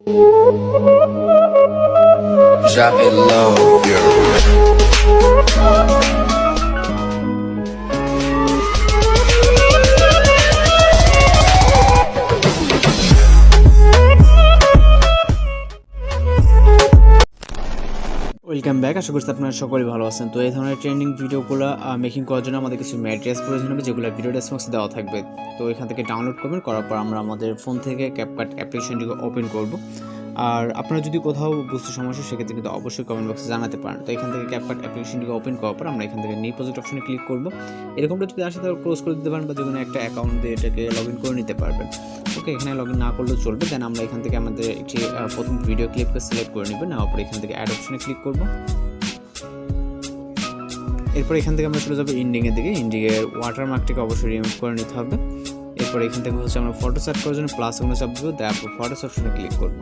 Drop it low. Welcome back. আশা করছি আপনারা সকলেই ভালো আছেন। তো এই ধরনের ট্রেন্ডিং ভিডিওগুলো মেকিং করার জন্য আমাদের কিছু ম্যাটেরিয়ালস প্রয়োজন হবে, যেগুলো ভিডিও ডেসক্রিপশনে দেওয়া থাকবে। তো এখান থেকে ডাউনলোড করবেন, করার পর আমরা আমাদের ফোন থেকে CapCut অ্যাপ্লিকেশনটিকে ওপেন করব। আর আপনারা যদি কোথাও বুঝতে সমস্যা, সেক্ষেত্রে কিন্তু অবশ্যই কমেন্ট বক্সে জানাতে পারেন। তো এখান থেকে CapCut অ্যাপ্লিকেশনটিকে ওপেন করার পর আমরা এখান থেকে নিউ প্রজেক্ট অপশনে ক্লিক করব। এরকমটা যদি আসে তাহলে ক্লোজ করে দিতে পারেন, বা যে কোনো একটা অ্যাকাউন্ট দিয়ে এটাকে লগ ইন করে নিতে পারবেন। ওকে, এখানে লগ ইন না করলেও চলবে। দেন আমরা এখান থেকে আমাদের একটি প্রথম ভিডিও ক্লিপকে সিলেক্ট করে নেবেন, নেওয়ার পর এখান থেকে অ্যাড অপশনে ক্লিক করব। এরপর এখান থেকে আমরা চলে যাবো ইন্ডিংয়ের দিকে। ইন্ডিংয়ের ওয়াটারমার্কটিকে অবশ্যই রিমুভ করে নিতে হবে। এরপর এখান থেকে হচ্ছে আমরা ফটো সেট করার জন্য প্লাস ওখানে চাপ দেবো, তারপর ফটোস অপশনে ক্লিক করব।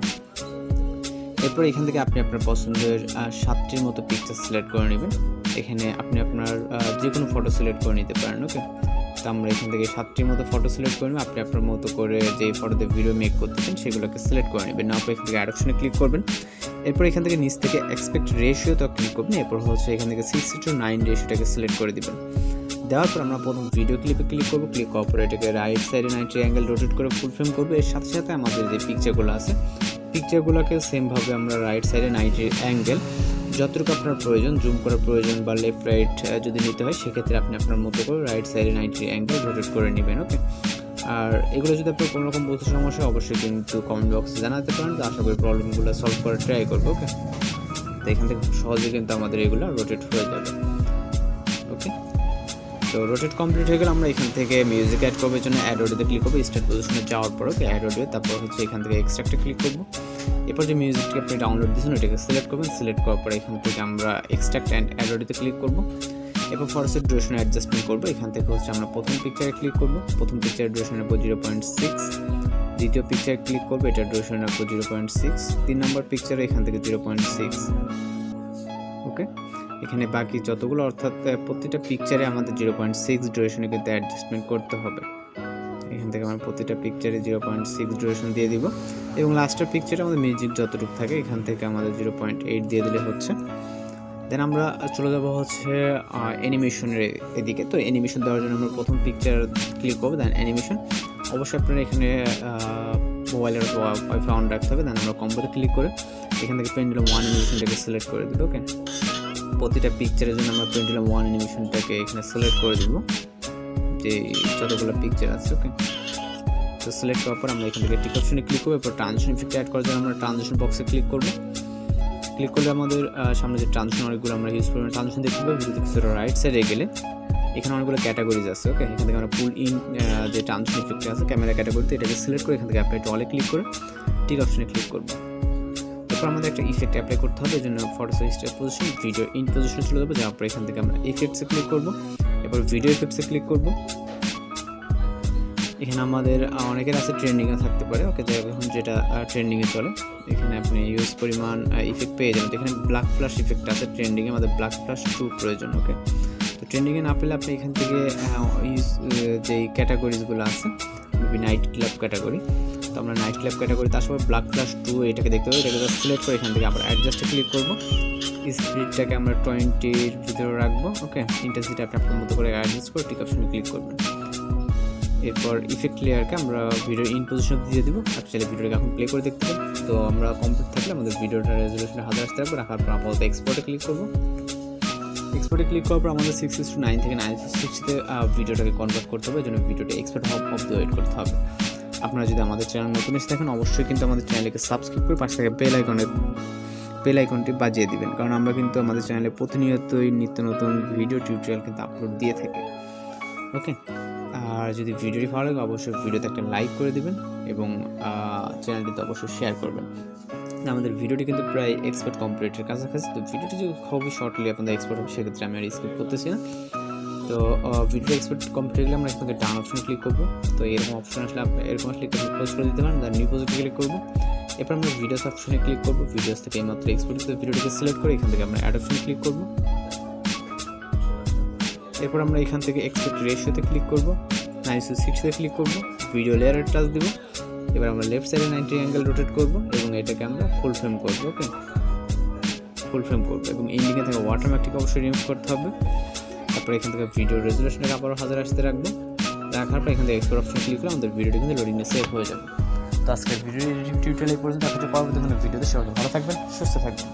এরপর এখান থেকে আপনি আপনার পছন্দের 7টির মতো পিকচার সিলেক্ট করে নেবেন। এখানে আপনি আপনার যে কোনো ফটো সিলেক্ট করে নিতে পারেন। ওকে, তো আমরা এখান থেকে 7টির মতো ফটো সিলেক্ট করে নেবেন। আপনি আপনার মতো করে যেই ফটোতে ভিডিও মেক করতেছেন সেগুলোকে সিলেক্ট করে নেবেন। না, আপনি এখান থেকে অ্যাড অপশনে ক্লিক করবেন। এরপর এখান থেকে নিচ থেকে এক্সপেক্ট রেশিওতে ক্লিক করবেন। এরপর হচ্ছে এখান থেকে 60:9 রেশিওটাকে সিলেক্ট করে দিবেন। দেওয়ার পর আমরা প্রথম ভিডিও ক্লিপে ক্লিক করবো। ক্লিক করার পর এটাকে রাইট সাইডে 90 অ্যাঙ্গেল রোটেট করে ফুল ফ্রেম করবো। এর সাথে সাথে আমাদের যে পিকচারগুলো আছে, পিকচারগুলোকে সেমভাবে আমরা রাইট সাইডে 90 অ্যাঙ্গেল যতটুকু আপনার প্রয়োজন, জুম করার প্রয়োজন বা লেফট রাইট যদি নিতে হয়, সেক্ষেত্রে আপনি আপনার মতো করে রাইট সাইডে 90 অ্যাঙ্গেল রোটেট করে নেবেন। ওকে, আর এগুলো যদি আপনার কোনো রকম বুঝতে সমস্যা, অবশ্যই কিন্তু কমেন্ট বক্সে জানাতে পারেন। তো আশা করি প্রবলেমগুলো সলভ করার ট্রাই করবো। ওকে, তো এখান থেকে খুব সহজে কিন্তু আমাদের এগুলো রোটেট হয়ে যাবে। ওকে, তো রোটেট কমপ্লিট হয়ে গেলে আমরা এখান থেকে মিউজিক অ্যাড করবার জন্য অ্যাড অডিওতে ক্লিক করবো। স্টার্ট পজিশনে যাওয়ার পর ওকে অ্যাড অডিও, তারপর হচ্ছে এখান থেকে এক্সট্রাক্টে ক্লিক করবো। এরপর যে মিউজিকটি আপনি ডাউনলোড দিয়েছেন ওইটাকে সিলেক্ট করবেন। সিলেক্ট করার পর এখান থেকে আমরা এক্সট্রাক্ট অ্যান্ড অ্যাড অডিওতে ক্লিক করবো। এরপর ফরসের ডিউরেশন অ্যাডজাস্টমেন্ট করবো। এখান থেকে হচ্ছে আমরা প্রথম পিকচারে ক্লিক করবো। প্রথম পিকচারের ডিউরেশন রাখবো 0.6। দ্বিতীয় পিকচারে ক্লিক করবো, এটার ডিউরেশন রাখবো 0.6। 3 নম্বর পিকচারে এখান থেকে 0.6। ওকে, এখানে বাকি যতগুলো, অর্থাৎ প্রতিটা পিকচারে আমাদের 0.6 ডিউরেশনে কিন্তু অ্যাডজাস্টমেন্ট করতে হবে। এখান থেকে আমরা প্রতিটা পিকচারে 0.6 ডিউরেশন দিয়ে দিব। এবং লাস্টের পিকচারে আমাদের মিউজিক যতটুকু থাকে এখান থেকে আমাদের 0.8 দিয়ে দিলে হচ্ছে। দেন আমরা চলে যাবো হচ্ছে অ্যানিমেশনের এদিকে। তো অ্যানিমেশন দেওয়ার জন্য আমরা প্রথম পিকচার ক্লিক করবো, দেন অ্যানিমেশন। অবশ্যই আপনারা এখানে মোবাইলের ওয়াইফাই অন রাখতে হবে। দেন আমরা কম্বোতে ক্লিক করে এখান থেকে পেন্ডুলাম 1 অ্যানিমেশনটাকে সিলেক্ট করে দেবো। ওকে, প্রতিটা পিকচারের জন্য আমরা পেন্ডুলাম 1 অ্যানিমেশনটাকে এখানে সিলেক্ট করে দেবো, যে যতগুলো পিকচার আছে। ওকে, তো সিলেক্ট করার পর আমরা এখান থেকে টিক অপশনে ক্লিক করবো। এরপর ট্রানজিশন ইফেক্ট অ্যাড করার জন্য আমরা ট্রানজিশন বক্সে ক্লিক করবো। ক্লিক করলে আমাদের সামনে যে ট্রানজিশন অনেকগুলো আমরা ইউজ করবো। ট্রানজিশন দেখতে পাবো যদি কিছুটা রাইট সাইডে গেলে এখানে অনেকগুলো ক্যাটাগরিজ আছে। ওকে, এখান থেকে আমরা পুল ইন যে ট্রানজিশন ইফেক্ট আছে ক্যামেরা ক্যাটাগরিতে, এটাকে সিলেক্ট করে এখান থেকে অ্যাপ্লাই টু অলে ক্লিক করে টিক অপশনে ক্লিক করবো। এরপর আমাদের একটা ইফেক্ট অ্যাপ্লাই করতে হবে। এই জন্য photo size position video in পজিশনে চলে যাবো। যাওয়ার পর এখান থেকে আমরা ইফেক্টসে ক্লিক করবো। এরপর ভিডিও ইফেক্টসে ক্লিক করবো। এখানে আমাদের অনেকের আছে ট্রেন্ডিংয়ে থাকতে পারে। ওকে, এখন যেটা ট্রেন্ডিংয়ে চলে এখানে আপনি ইউজ পরিমাণ ইফেক্ট পেয়ে যাবেন। এখানে ব্ল্যাক ফ্ল্যাশ ইফেক্ট আছে ট্রেন্ডিংয়ে, আমাদের ব্ল্যাক ফ্ল্যাশ 2 প্রয়োজন। ওকে, তো ট্রেন্ডিংয়ে না পেলে আপনি এখান থেকে ইউজ যেই ক্যাটাগরিজগুলো আছে, নাইট ক্লাব ক্যাটাগরি, তো আমরা নাইট ক্লাব ক্যাটাগরিতে আসবো। ব্ল্যাক ফ্ল্যাশ 2 এটাকে দেখতে পাবো। এটাকে জাস্ট সিলেক্ট করে এখান থেকে আবার অ্যাডজাস্টে ক্লিক করবো। স্পিডটাকে আমরা 20-র ভিতরে রাখবো। ওকে, ইন্টেন্সিটি আপনি আপনার মতো করে অ্যাডজাস্ট করে টিক অপশনে ক্লিক করবেন। এরপর ইফেক্ট লেয়ারকে আমরা ভিডিও ইন পজিশন দিয়ে দিব। আপনি চাইলে ভিডিওটাকে এখন প্লে করে দেখতে পাবেন। তো আমরা কমপ্লিট থাকলে আমাদের ভিডিওটা রেজলিউশনে 1000 আসতে রাখবো। রাখার পর আপাতত এক্সপোর্টে ক্লিক করবো। এক্সপোর্টে ক্লিক করার পর আমাদের 6:9 থেকে 9:60-তে ভিডিওটাকে কনভার্ট করতে হবে। এই জন্য ভিডিওটা এক্সপোর্ট অফ দ্য ওয়েট করতে হবে। আপনারা যদি আমাদের চ্যানেল নতুন এসে থাকেন, অবশ্যই কিন্তু আমাদের চ্যানেলকে সাবস্ক্রাইব করে পাশে থেকে বেল আইকনটি বাজিয়ে দিবেন, কারণ আমরা কিন্তু আমাদের চ্যানেলে প্রতিনিয়তই নিত্য নতুন ভিডিও টিউটোরিয়াল কিন্তু আপলোড দিয়ে থাকি। ওকে, আর যদি ভিডিওটি ভালো লাগে অবশ্যই ভিডিওতে একটা লাইক করে দিবেন এবং চ্যানেলটিতে অবশ্যই শেয়ার করবেন। আমাদের ভিডিওটি কিন্তু প্রায় এক্সপোর্ট কমপ্লিটের কাছাকাছি। তো ভিডিওটি যদি খুবই শর্টলি আপনাদের এক্সপোর্ট হবে, সেক্ষেত্রে আমি আর স্কিপ করতেছি না। তো ভিডিও এক্সপোর্ট কমপ্লিট হলে আমরা এখান থেকে ডান অপশন ক্লিক করবো। তো এরকম অপশন আসলে এরকম আসলে ক্লোজ করে দিতে পারেন। নিউ প্রজেক্টে ক্লিক করবো। এরপর আমরা ভিডিওস অপশনে ক্লিক করবো। ভিডিওস থেকে এইমাত্র এক্সপোর্ট ভিডিওটিকে সিলেক্ট করে এখান থেকে আমরা অ্যাড অপশনে ক্লিক করবো। এরপর আমরা এখান থেকে এক্সপেক্ট রেশিওতে ক্লিক করবো। 9:60 ক্লিক করবো। ভিডিও লেয়ারে টাচ দিব। এবার আমরা লেফট সাইডে 90 অ্যাঙ্গেল রোটেট করব এবং এটাকে আমরা ফুল ফ্রেম করব। ওকে, ফুল ফ্রেম করবো এবং এন্ডিংয়ে থেকে ওয়াটারমার্কটিকে অবশ্যই রিমুভ করতে হবে। তারপর এখান থেকে ভিডিও রেজুলেশনটাকে আবারও 1000 আসতে রাখবো। রাখার পর এখান থেকে এক্সপোর্ট অপশন ক্লিক করে আমাদের ভিডিওটি কিন্তু লোডিংয়ে সেভ হয়ে যাবে। তো আজকের ভিডিও এডিটিং টিউটোরিয়াল এই পর্যন্ত। আপনি পরবর্তী কোনো ভিডিওতে সবাই ভালো থাকবেন, সুস্থ থাকবেন।